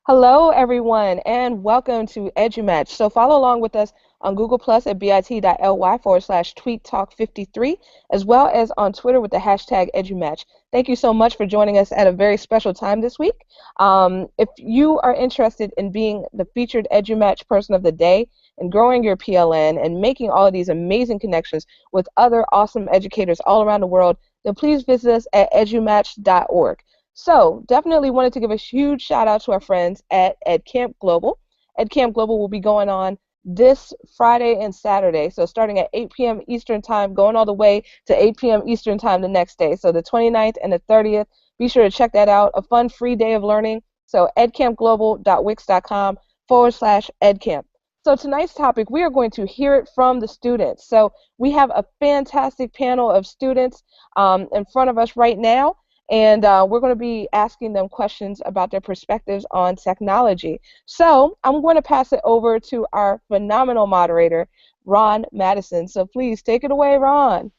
Hello, everyone, and welcome to EduMatch. So follow along with us on Google Plus at bit.ly/tweettalk53, as well as on Twitter with the hashtag EduMatch. Thank you so much for joining us at a very special time this week. If you are interested in being the featured EduMatch person of the day and growing your PLN and making all of these amazing connections with other awesome educators all around the world, then please visit us at edumatch.org. So definitely wanted to give a huge shout out to our friends at EdCamp Global. EdCamp Global will be going on this Friday and Saturday, so starting at 8 p.m. Eastern Time, going all the way to 8 p.m. Eastern Time the next day, so the 29th and the 30th. Be sure to check that out, a fun free day of learning. So edcampglobal.wix.com/edcamp. So tonight's topic, we are going to hear it from the students. So we have a fantastic panel of students in front of us right now. And we're going to be asking them questions about their perspectives on technology. So I'm going to pass it over to our phenomenal moderator, Ron Madison. So please take it away, Ron.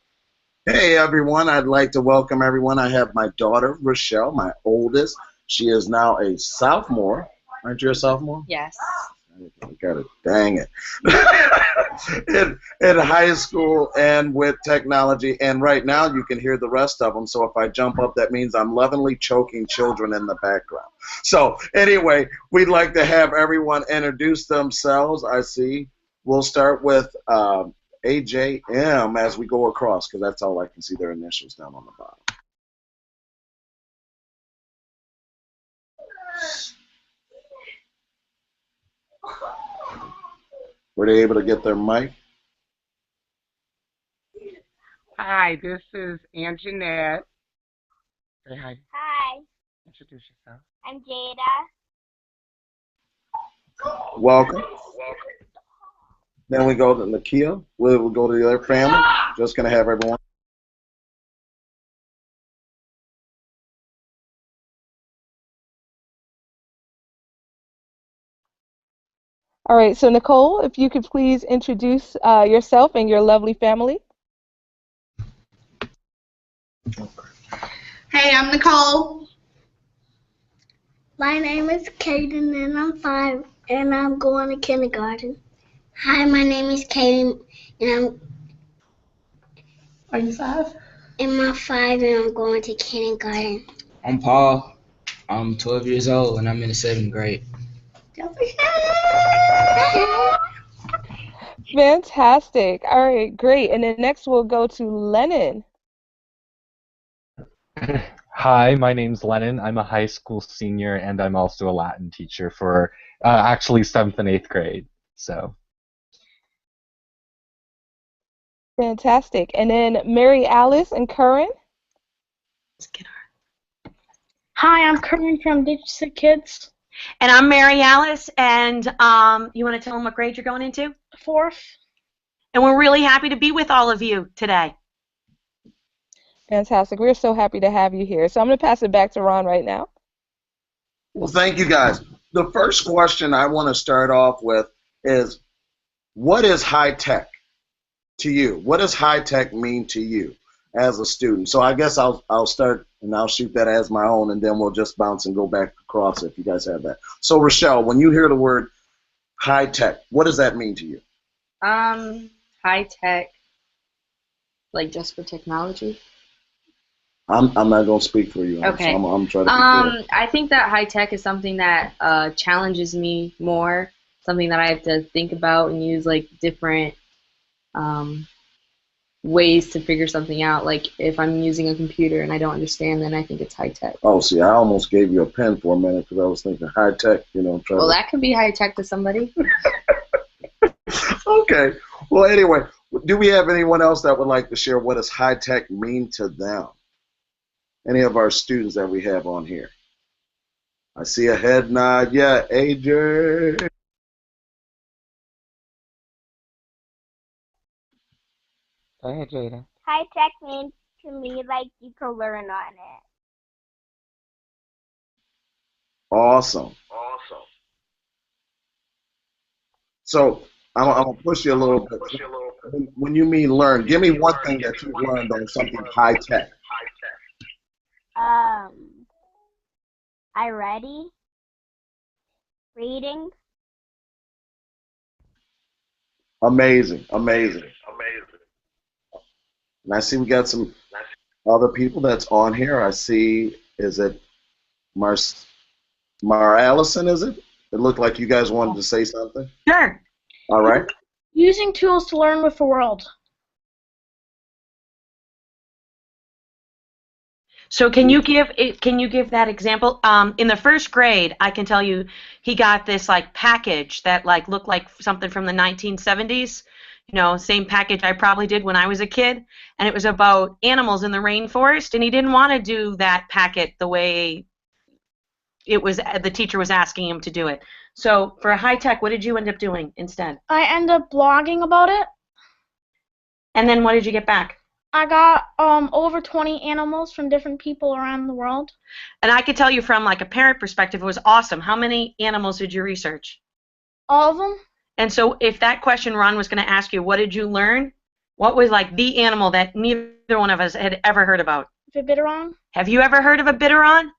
Hey, everyone. I'd like to welcome everyone. I have my daughter, Rachelle, my oldest. She is now a sophomore. Aren't you a sophomore? Yes. I got it. Dang it. in high school and with technology, and right now you can hear the rest of them, so if I jump up, that means I'm lovingly choking children in the background. So anyway, we'd like to have everyone introduce themselves. I see we'll start with A.J.M. as we go across, because that's all I can see, their initials down on the bottom. Were they able to get their mic? Hi, this is Anjanette. Say hi. Hi, Introduce yourself. I'm Jayda. Welcome. Then we go to Knikole. We'll go to the other family. Just going to have everyone. All right, so Knikole, if you could please introduce yourself and your lovely family. Hey, I'm Knikole. My name is Kayden and I'm 5 and I'm going to kindergarten. Hi, my name is Kayden and Are you 5? I'm 5 and I'm going to kindergarten. I'm Paul. I'm 12 years old and I'm in the 7th grade. Fantastic. All right, great. And then next we'll go to Lennon. Hi, my name's Lennon. I'm a high school senior, and I'm also a Latin teacher for actually 7th and 8th grade. So. Fantastic. And then Marialice and Curran. Let's get her. Hi, I'm Curran from Digital Kids. And I'm Marialice, and you want to tell them what grade you're going into? 4th. And we're really happy to be with all of you today. Fantastic. We're so happy to have you here. So I'm going to pass it back to Ron right now. Well, thank you, guys. The first question I want to start off with is, what is high tech to you? What does high tech mean to you as a student? So I guess I'll start and I'll shoot that as my own, and then we'll just bounce and go back across if you guys have that. So Rachelle, when you hear the word high tech, what does that mean to you? High tech, like just for technology. I'm not gonna speak for you. Okay. I'm trying to be clear. I think that high tech is something that challenges me more, something that I have to think about and use like different ways to figure something out. Like if I'm using a computer and I don't understand, then I think it's high tech. Oh, see, I almost gave you a pen for a minute because I was thinking high tech. Well, that could be high tech to somebody. Okay. Well, anyway, do we have anyone else that would like to share what does high tech mean to them? Any of our students that we have on here? I see a head nod. Yeah, AJ. Go ahead, Jayda. High tech means to me like you can learn on it. Awesome. So I'm gonna push you a little bit. When you mean learn, give me one thing that you learned on something high tech. I ready? Reading. Amazing, amazing. And I see we got some other people that's on here. I see, is it Marialice, is it? It looked like you guys wanted to say something. Sure. All right. Using tools to learn with the world. So can you give that example? In the first grade, I can tell you he got this like package that like looked like something from the 1970s. You know, same package I probably did when I was a kid, and it was about animals in the rainforest, and he didn't want to do that packet the way it was the teacher was asking him to do it. So for high tech, what did you end up doing instead? I end up blogging about it. And then what did you get back? I got over 20 animals from different people around the world. And I could tell you from like a parent perspective, it was awesome. How many animals did you research? All of them. And so if that question Ron was going to ask you, what did you learn? What was like the animal that neither one of us had ever heard about? The bitteron. Have you ever heard of a bitteron?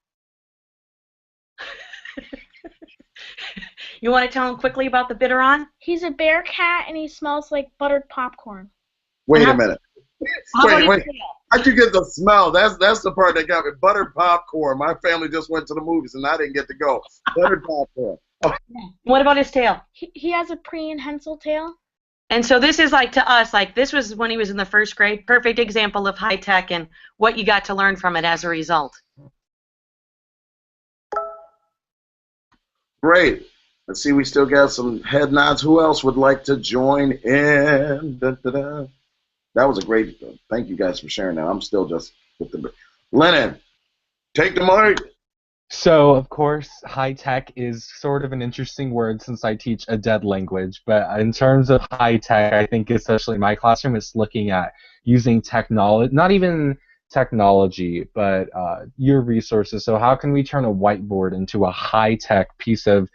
You want to tell him quickly about the bitteron? He's a bear cat and he smells like buttered popcorn. Wait a minute. Wait. How'd you get the smell? That's the part that got me. Buttered popcorn. My family just went to the movies and I didn't get to go. Buttered popcorn. Oh. What about his tail? He has a prehensile tail. And so this is like to us, like this was when he was in the first grade. Perfect example of high tech and what you got to learn from it as a result. Great. Let's see, we still got some head nods. Who else would like to join in? Da-da-da. That was a great, thank you guys for sharing that. I'm still just with the, Lennon, take the mic. So, of course, high tech is sort of an interesting word since I teach a dead language. But in terms of high tech, I think especially in my classroom, it's looking at using technology, not even technology, but your resources. So how can we turn a whiteboard into a high tech piece of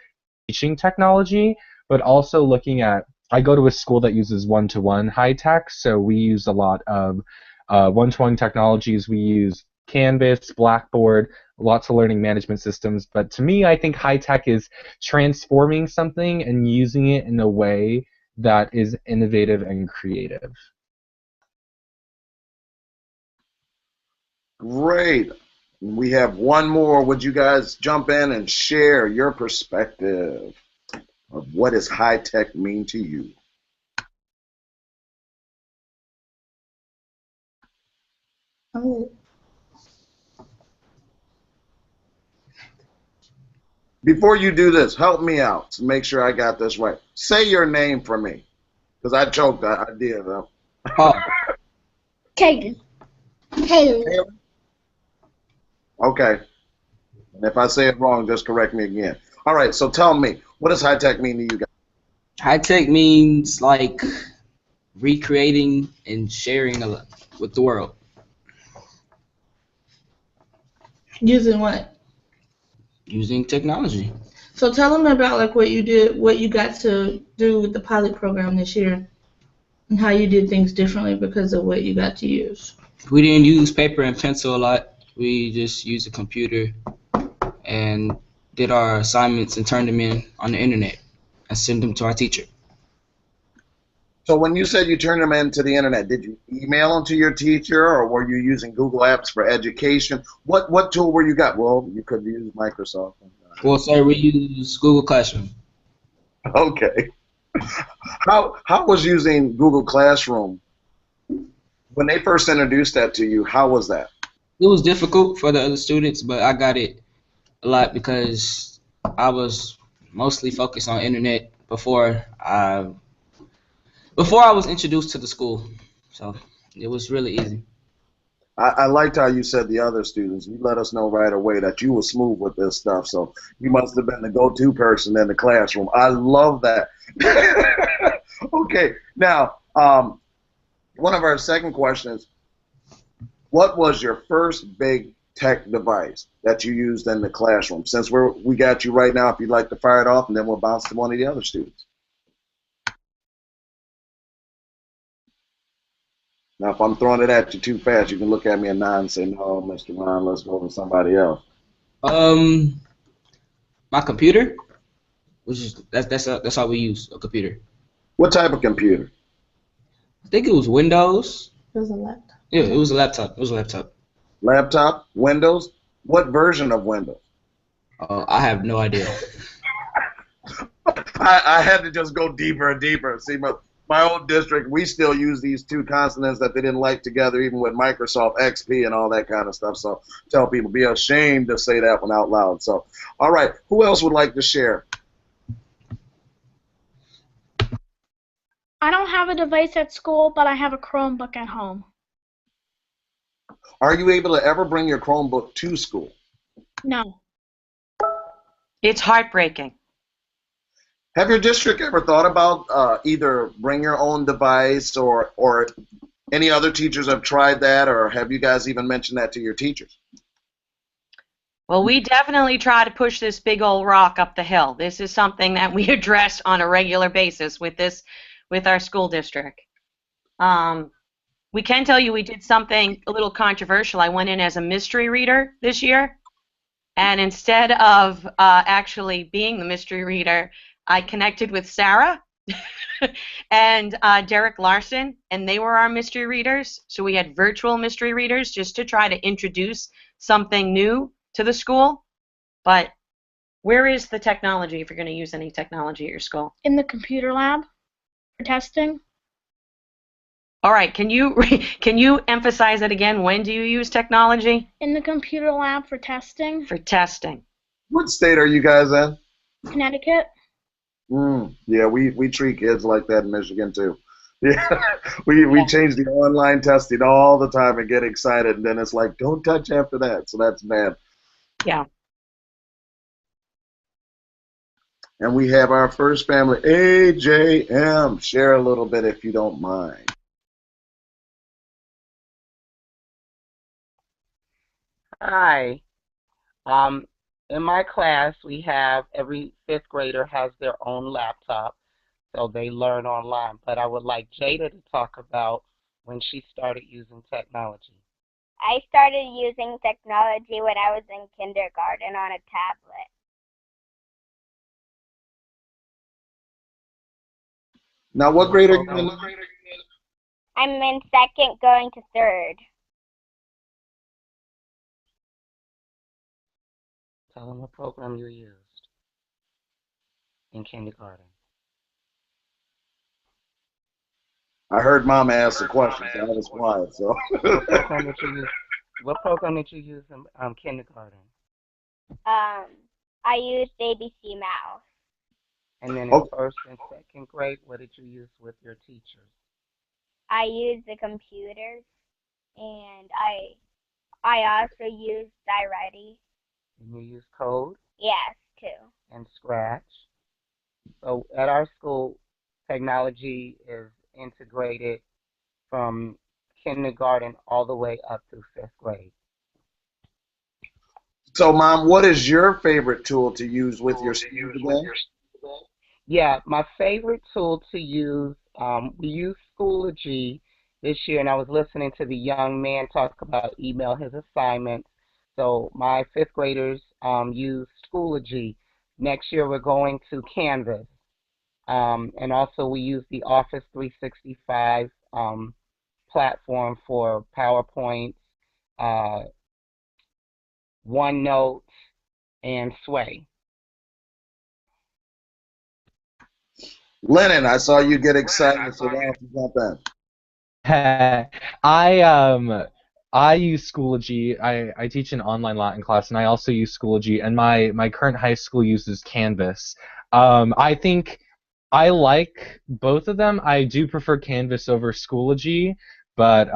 teaching technology, but also looking at, I go to a school that uses one-to-one high tech, so we use a lot of one-to-one technologies. We use Canvas, Blackboard, lots of learning management systems, but to me, I think high tech is transforming something and using it in a way that is innovative and creative. Great. We have one more. Would you guys jump in and share your perspective of what does high tech mean to you? Before you do this, help me out to make sure I got this right. Say your name for me, because I choked. I did. Kayden. Kayleigh. Okay. And if I say it wrong, just correct me again. All right, so tell me, what does high tech mean to you guys? High tech means like recreating and sharing with the world. Using what? Using technology. So tell them about like what you did, what you got to do with the pilot program this year, and how you did things differently because of what you got to use. We didn't use paper and pencil a lot. We just used a computer and did our assignments and turned them in on the internet and sent them to our teacher. So when you said you turned them into the internet, did you email them to your teacher, or were you using Google Apps for education? What tool were you got? Well, you could use Microsoft. Well, sir, we use Google Classroom. Okay. How was using Google Classroom? When they first introduced that to you, how was that? It was difficult for the other students, but I got it a lot because I was mostly focused on internet before I was introduced to the school. So it was really easy. I liked how you said the other students. You let us know right away that you were smooth with this stuff, so you must have been the go-to person in the classroom. I love that. Okay, now, one of our second questions, what was your first big tech device that you used in the classroom? Since we got you right now, if you'd like to fire it off, and then we'll bounce to one of the other students. Now, if I'm throwing it at you too fast, you can look at me and nod and say, no, Mr. Ron, let's go with somebody else. My computer. which is that's all we use, a computer. What type of computer? I think it was Windows. It was a laptop. Yeah, it was a laptop. It was a laptop. Laptop? Windows? What version of Windows? I have no idea. I had to just go deeper and deeper. See, my old district, we still use these two consonants that they didn't like together, even with Microsoft XP and all that kind of stuff. So tell people, be ashamed to say that one out loud. So, all right, who else would like to share? I don't have a device at school, but I have a Chromebook at home. Are you able to ever bring your Chromebook to school? No. It's heartbreaking. Have your district ever thought about either bring your own device or any other teachers have tried that, or have you guys even mentioned that to your teachers? Well, we definitely try to push this big old rock up the hill. This is something that we address on a regular basis with our school district. We can tell you we did something a little controversial. I went in as a mystery reader this year, and instead of actually being the mystery reader, I connected with Sarah and Derek Larson, and they were our mystery readers. So we had virtual mystery readers just to try to introduce something new to the school. But where is the technology if you're going to use any technology at your school? In the computer lab for testing. All right, can you emphasize it again? When do you use technology? In the computer lab for testing. For testing. What state are you guys in? Connecticut. Yeah, we treat kids like that in Michigan too. Yeah, we change the online testing all the time and get excited, and then it's like, don't touch after that. So that's bad. Yeah. And we have our first family, A.J.M. Share a little bit if you don't mind. Hi. In my class, we have every fifth grader has their own laptop, so they learn online. But I would like Jayda to talk about when she started using technology. I started using technology when I was in kindergarten on a tablet. Now, what grade are you in? I'm in second going to third. Tell them what program you used in kindergarten. I heard Mama ask the question, so I was quiet. So. What program did you use in kindergarten? I used ABC Mouse. And then in first and second grade, what did you use with your teachers? I used the computers, and I also used iReady. And you use code? Yes, too. And Scratch. So at our school, technology is integrated from kindergarten all the way up to fifth grade. So, Mom, what is your favorite tool to use with your students again? Yeah, my favorite tool to use, we use Schoology this year, and I was listening to the young man talk about email his assignments. So my fifth graders use Schoology. Next year we're going to Canvas. And also we use the Office 365 platform for PowerPoint, OneNote, and Sway. Lennon, I saw you get excited, so why don't you jump in? I use Schoology. I teach an online Latin class, and I also use Schoology. And my current high school uses Canvas. I think I like both of them. I do prefer Canvas over Schoology, but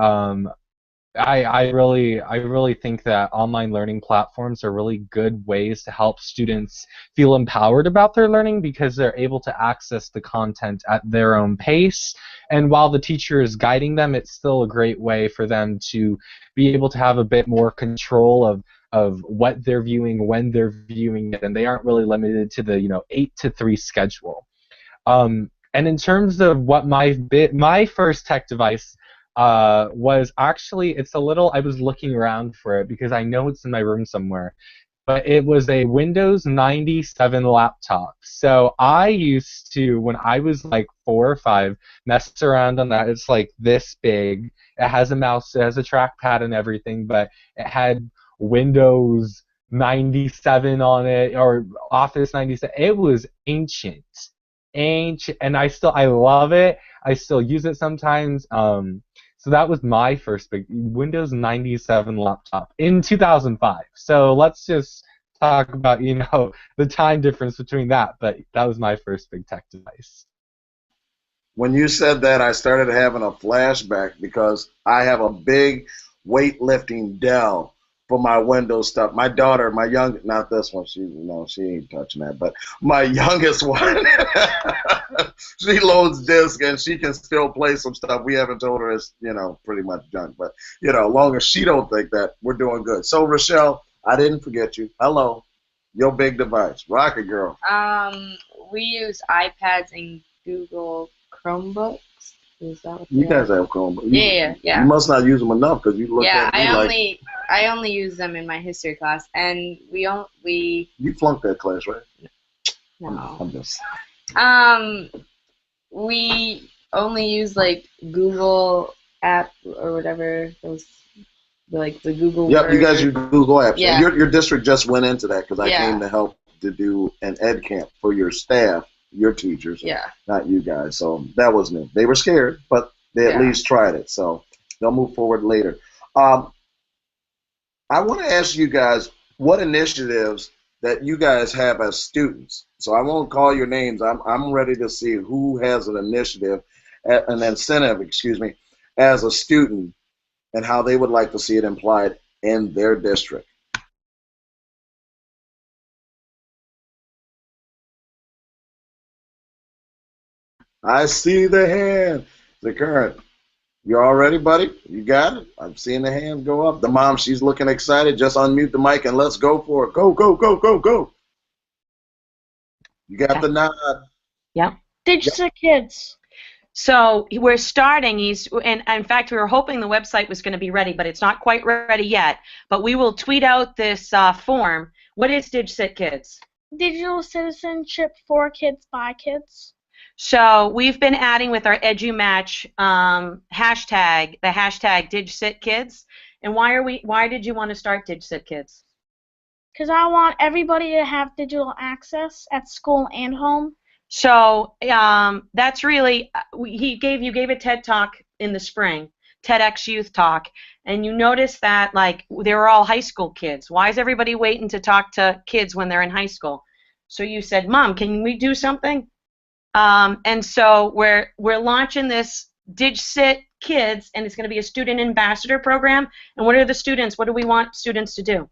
I really think that online learning platforms are really good ways to help students feel empowered about their learning because they're able to access the content at their own pace. And while the teacher is guiding them, it's still a great way for them to be able to have a bit more control of what they're viewing, when they're viewing it, and they aren't really limited to the 8 to 3 schedule. And in terms of what my first tech device was actually, it's a little, I was looking around for it because I know it's in my room somewhere. but it was a Windows 97 laptop. So I used to, when I was like 4 or 5, mess around on that. It's like this big. It has a mouse, it has a trackpad and everything, but it had Windows 97 on it, or Office 97. It was ancient. Ancient, and I love it. I still use it sometimes. So that was my first big Windows 97 laptop in 2005. So let's just talk about, the time difference between that. But that was my first big tech device. When you said that, I started having a flashback because I have a big weightlifting Dell for my Windows stuff. My daughter, not this one, she ain't touching that, but my youngest one, she loads disk and she can still play some stuff. We haven't told her it's, pretty much junk, but, long as she don't think that, we're doing good. So, Rachelle, I didn't forget you. Hello. Your big device. Rocket girl. We use iPads and Google Chromebooks. Is that what you guys have Chromebooks? Yeah. You must not use them enough because you look at me I only use them in my history class, and we. You flunked that class, right? No. I'm just. We only use like Google app or whatever those, like the Google. Yep, Word. you guys use Google apps. Yeah. Your district just went into that because I came to help to do an ed camp for your staff, your teachers. Yeah. Not you guys. So that was new. They were scared, but they at least tried it. So they'll move forward later. I want to ask you guys what initiatives that you guys have as students. So I won't call your names. I'm ready to see who has an initiative, an incentive, as a student, and how they would like to see it implied in their district. I see the hand. The Curran. You all ready, buddy? You got it? I'm seeing the hands go up. The mom, she's looking excited. Just unmute the mic and let's go for it. Go, go, go, go, go. You got the nod. Yeah. Digital Kids. So we're starting. And in fact, we were hoping the website was going to be ready, but it's not quite ready yet. But we will tweet out this form. What is DigCit Kids? Digital citizenship for kids by kids. So we've been adding with our EduMatch hashtag, the hashtag DigCitKids. And why did you want to start DigCitKids? Because I want everybody to have digital access at school and home. So that's really, you gave a TED Talk in the spring, TEDx Youth Talk, and you notice that they were all high school kids. Why is everybody waiting to talk to kids when they're in high school? So you said, Mom, can we do something? And so we're launching this DigCit Kids, and it's going to be a student ambassador program. And what are the students? What do we want students to do?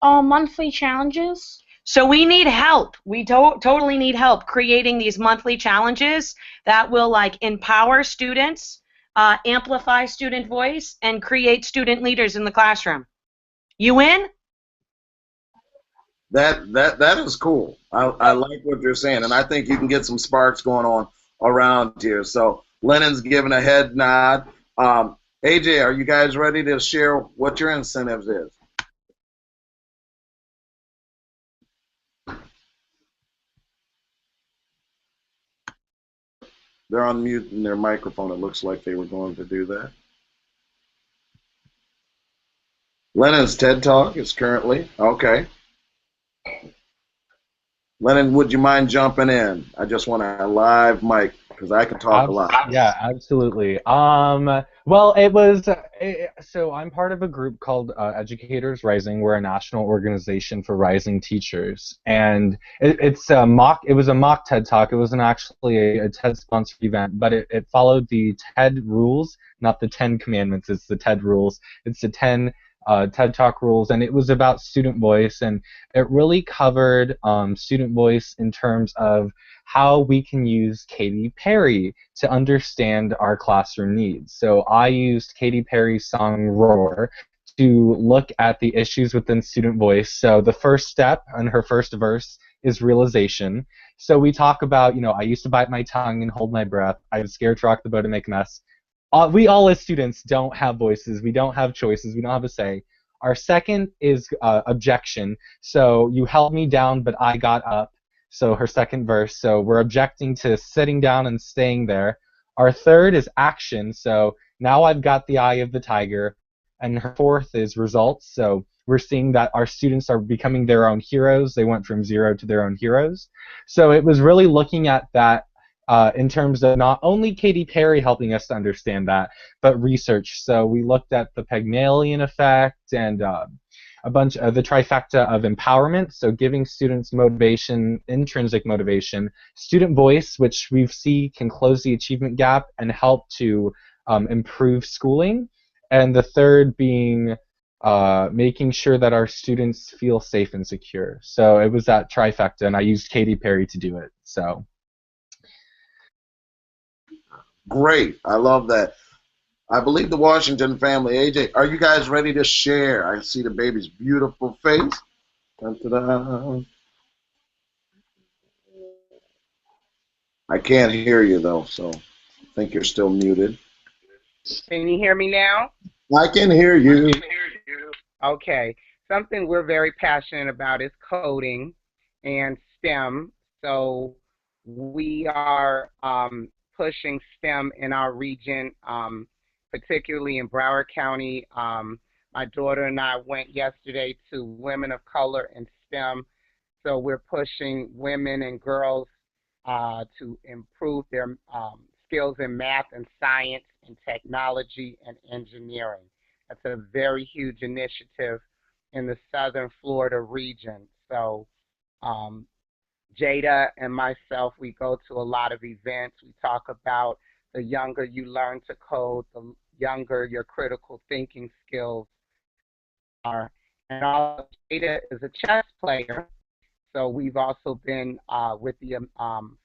Monthly challenges. So we need help. We totally need help creating these monthly challenges that will empower students, amplify student voice, and create student leaders in the classroom. You in? That is cool. I like what you're saying, and I think you can get some sparks going on around here. So Lennon's giving a head nod. AJ, are you guys ready to share what your incentives is? They're unmuting their microphone. It looks like they were going to do that. Lennon's TED Talk is currently, okay. Lennon, would you mind jumping in? I just want a live mic because I can talk a lot. Yeah, absolutely. Well, it was so I'm part of a group called Educators Rising. We're a national organization for rising teachers, and it was a mock TED Talk. It wasn't actually a TED sponsored event, but it followed the TED rules, not the 10 commandments. It's the TED rules. It's the 10 TED Talk rules, and it was about student voice, and it really covered student voice in terms of how we can use Katy Perry to understand our classroom needs. So I used Katy Perry's song Roar to look at the issues within student voice. So the first step in her first verse is realization. So we talk about, I used to bite my tongue and hold my breath. I was scared to rock the boat and make a mess. We all as students don't have voices. We don't have choices. We don't have a say. Our second is objection. So you held me down, but I got up. So her second verse. So we're objecting to sitting down and staying there. Our third is action. So now I've got the eye of the tiger. And her fourth is results. So we're seeing that our students are becoming their own heroes. They went from zero to their own heroes. So it was really looking at that in terms of not only Katy Perry helping us to understand that, but research. So we looked at the Pygmalion effect and a bunch of the trifecta of empowerment, so giving students motivation, intrinsic motivation, student voice, which we see can close the achievement gap and help to improve schooling, and the third being making sure that our students feel safe and secure. So it was that trifecta, and I used Katy Perry to do it. So great, I love that. I believe the Washington family, AJ, are you guys ready to share? I see the baby's beautiful face. Dun-da-da. I can't hear you though, so I think you're still muted. Can you hear me now? I can hear you. Okay. Something we're very passionate about is coding and STEM. So we are pushing STEM in our region, particularly in Broward County. My daughter and I went yesterday to Women of Color in STEM. So we're pushing women and girls to improve their skills in math and science and technology and engineering. That's a very huge initiative in the Southern Florida region. So Jayda and myself, we go to a lot of events. We talk about the younger you learn to code, the younger your critical thinking skills are. And also, Jayda is a chess player, so we've also been with the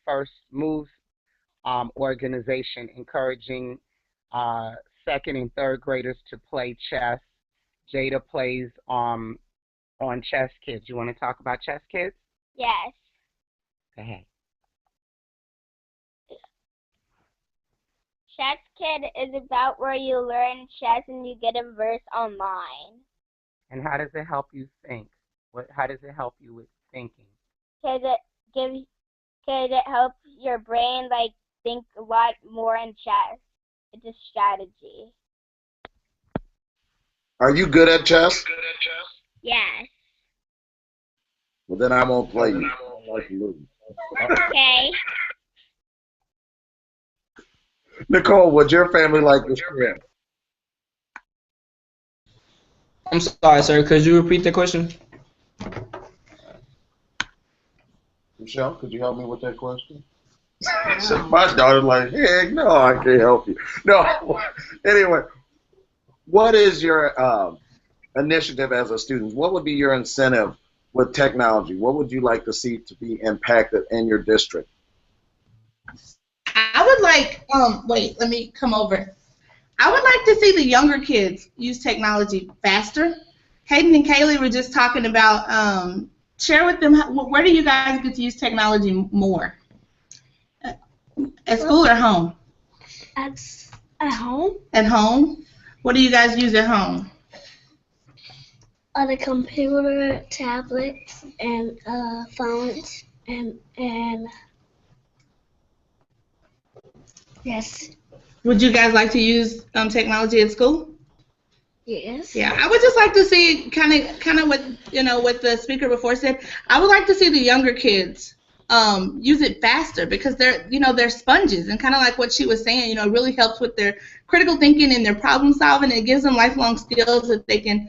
First Moves organization, encouraging second and third graders to play chess. Jayda plays on Chess Kids. You want to talk about Chess Kids? Yes. Go ahead. Chess Kid is about where you learn chess and you get a verse online. And how does it help you think? How does it help you with thinking? Cause it helps your brain think a lot more in chess. It's a strategy. Are you good at chess? Yes. Well, then I won't play you. Okay. Knikole, would your family like this trip? I'm sorry, sir. Could you repeat the question? Rachelle, could you help me with that question? My daughter's like, heck no, I can't help you. No. Anyway, what is your initiative as a student? What would be your incentive with technology? What would you like to see to be impacted in your district? I would like, wait, let me come over. I would like to see the younger kids use technology faster. Kayden and Kayleigh were just talking about, share with them, where do you guys get to use technology more? At school or home? At home. At home? What do you guys use at home? On the computer, tablets, and phones, and yes. Would you guys like to use technology at school? Yes. Yeah, I would just like to see kind of what what the speaker before said. I would like to see the younger kids use it faster because they're sponges, and kind of like what she was saying, it really helps with their critical thinking and their problem solving. And it gives them lifelong skills that they can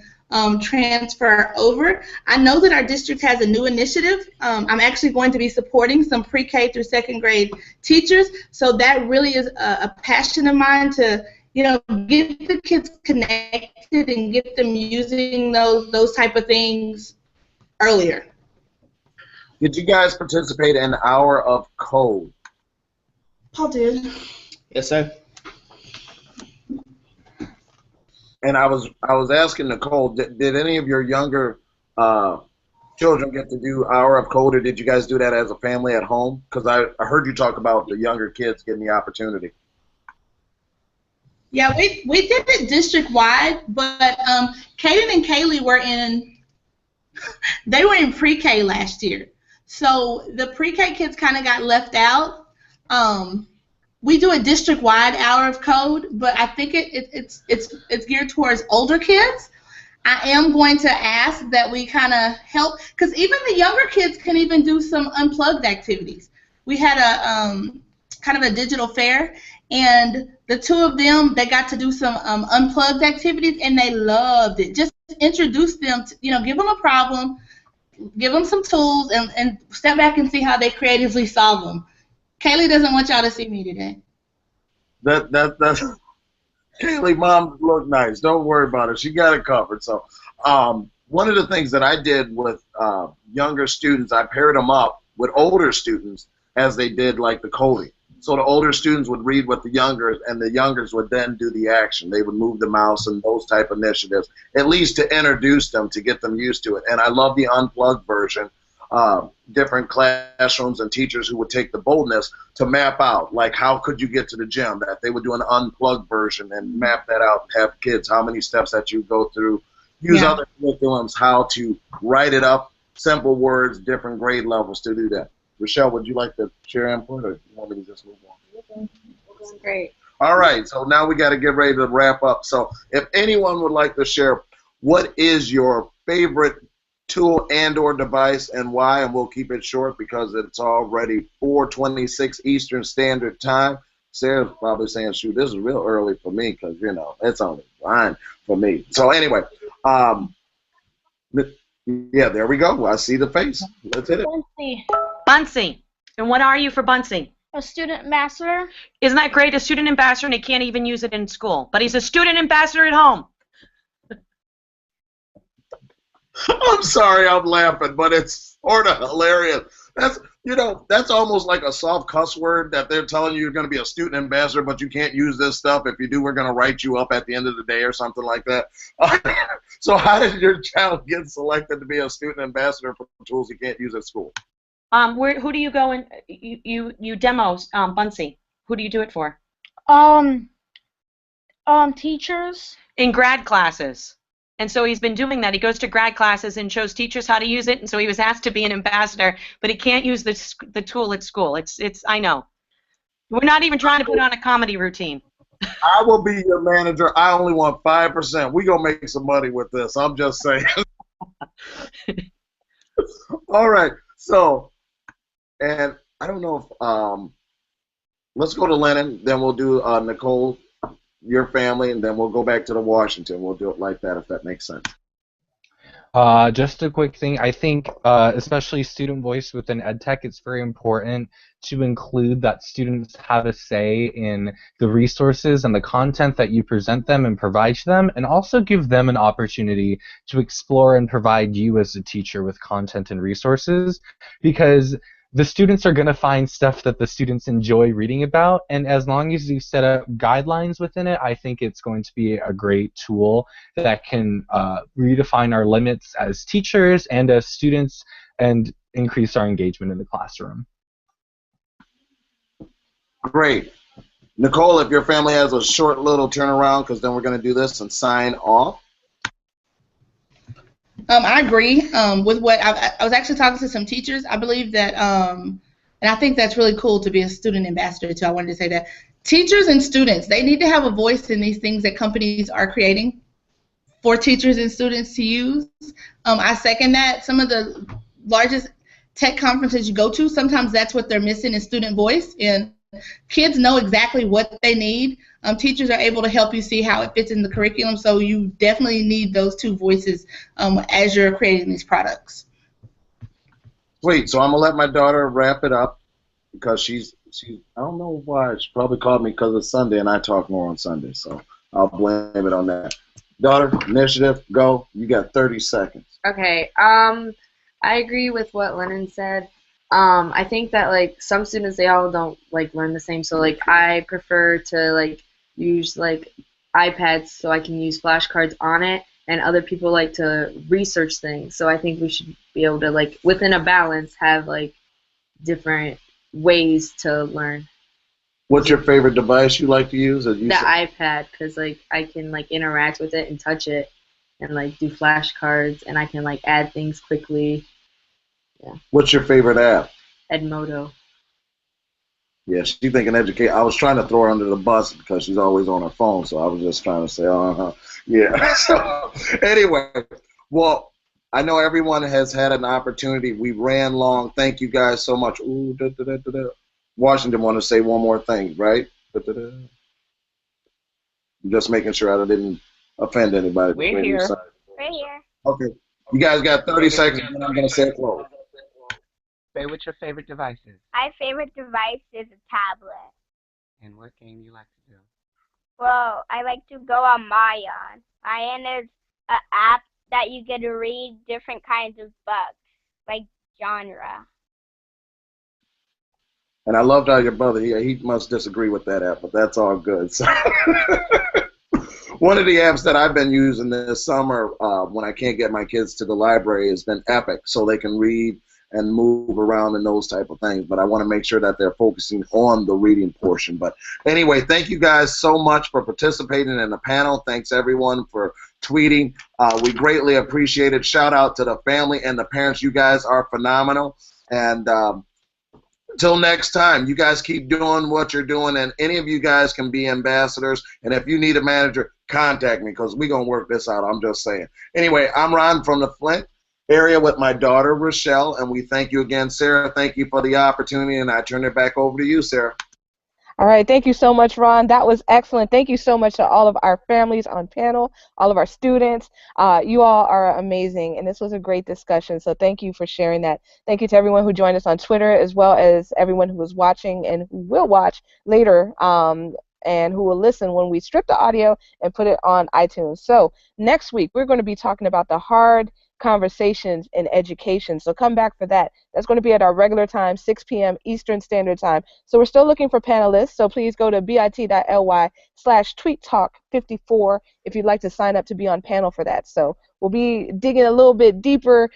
transfer over. I know that our district has a new initiative. I'm actually going to be supporting some pre-K through second grade teachers, so that really is a passion of mine to get the kids connected and get them using those type of things earlier. Did you guys participate in Hour of Code? Paul did. Yes, sir. And I was asking Knikole, did any of your younger children get to do Hour of Code, or did you guys do that as a family at home? Because I heard you talk about the younger kids getting the opportunity. Yeah, we did it district wide, but Kayden and Kayleigh they were in pre-K last year. So the pre-K kids kind of got left out. We do a district-wide hour of code, but I think it's geared towards older kids. I am going to ask that we kind of help, because even the younger kids can even do some unplugged activities. We had a kind of a digital fair, and the two of them, they got to do some unplugged activities, and they loved it. Just introduce them to, give them a problem, give them some tools, and step back and see how they creatively solve them. Kayleigh doesn't want y'all to see me today. That's Kayleigh, mom look nice. Don't worry about it. She got it covered. So one of the things that I did with younger students, I paired them up with older students as they did like the coding. So the older students would read with the younger, and the youngers would then do the action. They would move the mouse and those type of initiatives, at least to introduce them, to get them used to it. And I love the unplugged version. Different classrooms and teachers who would take the boldness to map out, like, how could you get to the gym, that they would do an unplugged version and map that out and have kids, how many steps that you go through, use other curriculums, how to write it up, simple words, different grade levels to do that. Rachelle, would you like to share input, or do you want me to just move on? Great. All right, so now we got to get ready to wrap up. So if anyone would like to share, what is your favorite tool and or device and why, and we'll keep it short because it's already 4:26 Eastern Standard Time. Sarah's probably saying, shoot, this is real early for me because, it's only 9 for me. So anyway, yeah, there we go. I see the face. Let's hit it. Bunsey. And what are you for Bunsey? A student ambassador. Isn't that great? A student ambassador, and he can't even use it in school. But he's a student ambassador at home. I'm sorry I'm laughing, but it's sort of hilarious. That's almost like a soft cuss word that they're telling you you're going to be a student ambassador, but you can't use this stuff. If you do, we're going to write you up at the end of the day or something like that. So how did your child get selected to be a student ambassador for tools he can't use at school? Who do you go and you demo Bunsey? Who do you do it for? Teachers. In grad classes. And so he's been doing that. He goes to grad classes and shows teachers how to use it. And so he was asked to be an ambassador, but he can't use the tool at school. I know. We're not even trying to put on a comedy routine. I will be your manager. I only want 5%. We're going to make some money with this. I'm just saying. All right. So, and I don't know if, let's go to Lennon, then we'll do Knikole, your family, and then we'll go back to the Washington. We'll do it like that, if that makes sense. Just a quick thing. I think, especially student voice within EdTech, it's very important to include that students have a say in the resources and the content that you present them and provide to them, and also give them an opportunity to explore and provide you as a teacher with content and resources, because the students are going to find stuff that the students enjoy reading about, and as long as you set up guidelines within it, I think it's going to be a great tool that can redefine our limits as teachers and as students and increase our engagement in the classroom. Great. Knikole, if your family has a short little turnaround, because then we're going to do this and sign off. I agree with what I was actually talking to some teachers. I believe that, and I think that's really cool to be a student ambassador too. I wanted to say that teachers and students, they need to have a voice in these things that companies are creating for teachers and students to use. I second that. Some of the largest tech conferences you go to, sometimes that's what they're missing is student voice, and kids know exactly what they need. Teachers are able to help you see how it fits in the curriculum, so you definitely need those two voices as you're creating these products. Sweet. So I'm going to let my daughter wrap it up because she's I don't know why. She probably called me because it's Sunday and I talk more on Sunday, so I'll blame it on that. Daughter, initiative, go. You got 30 seconds. Okay. I agree with what Lennon said. I think that like some students, they all don't like learn the same. So like I prefer to like use like iPads so I can use flashcards on it, and other people like to research things. So I think we should be able to like within a balance have like different ways to learn. What's your favorite device you like to use? The iPad, because like I can like interact with it and touch it, and like do flashcards, and I can like add things quickly. Yeah. What's your favorite app? Edmodo. Yeah, she's thinking educate. I was trying to throw her under the bus because she's always on her phone, so I was just trying to say, yeah. So anyway, well, I know everyone has had an opportunity. We ran long. Thank you guys so much. Ooh, Washington want to say one more thing, right? I'm just making sure I didn't offend anybody. We're here. Right here. Okay. You guys got 30 seconds, and I'm going to say it close. Say what your favorite device is. My favorite device is a tablet. And what game you like to do? Well, I like to go on Mayan. Mayan is an app that you get to read different kinds of books, like genre. And I loved how your brother, he must disagree with that app, but that's all good. So one of the apps that I've been using this summer when I can't get my kids to the library has been Epic, so they can read and move around and those type of things. But I want to make sure that they're focusing on the reading portion. But anyway, thank you guys so much for participating in the panel. Thanks everyone for tweeting. We greatly appreciate it. Shout out to the family and the parents. You guys are phenomenal. And until next time, you guys keep doing what you're doing, and any of you guys can be ambassadors. And if you need a manager, contact me because we're going to work this out. I'm just saying. Anyway, I'm Ron from the Flint area with my daughter, Rachelle, and we thank you again, Sarah. Thank you for the opportunity, and I turn it back over to you, Sarah. All right, thank you so much, Ron. That was excellent. Thank you so much to all of our families on panel, all of our students. You all are amazing, and this was a great discussion, so thank you for sharing that. Thank you to everyone who joined us on Twitter, as well as everyone who was watching and who will watch later and who will listen when we strip the audio and put it on iTunes. So next week, we're going to be talking about the hard conversations in education. So come back for that. That's going to be at our regular time, 6 p.m. Eastern Standard Time. So we're still looking for panelists. So please go to bit.ly/tweettalk54 if you'd like to sign up to be on panel for that. So we'll be digging a little bit deeper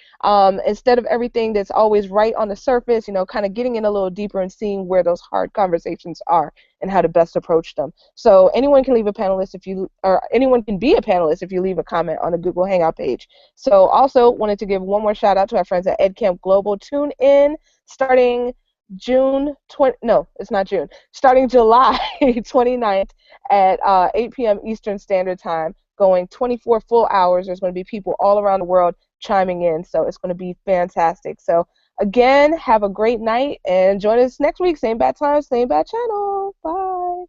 instead of everything that's always right on the surface, you know, kind of getting in a little deeper and seeing where those hard conversations are and how to best approach them. So anyone can leave a panelist or anyone can be a panelist if you leave a comment on the Google Hangout page. So also wanted to give one more shout out to our friends at EdCamp Global. Tune in starting July 29th at 8 p.m. Eastern Standard Time, going 24 full hours. There's going to be people all around the world chiming in, so it's going to be fantastic. So again, have a great night and join us next week. Same bad time, same bad channel. Bye.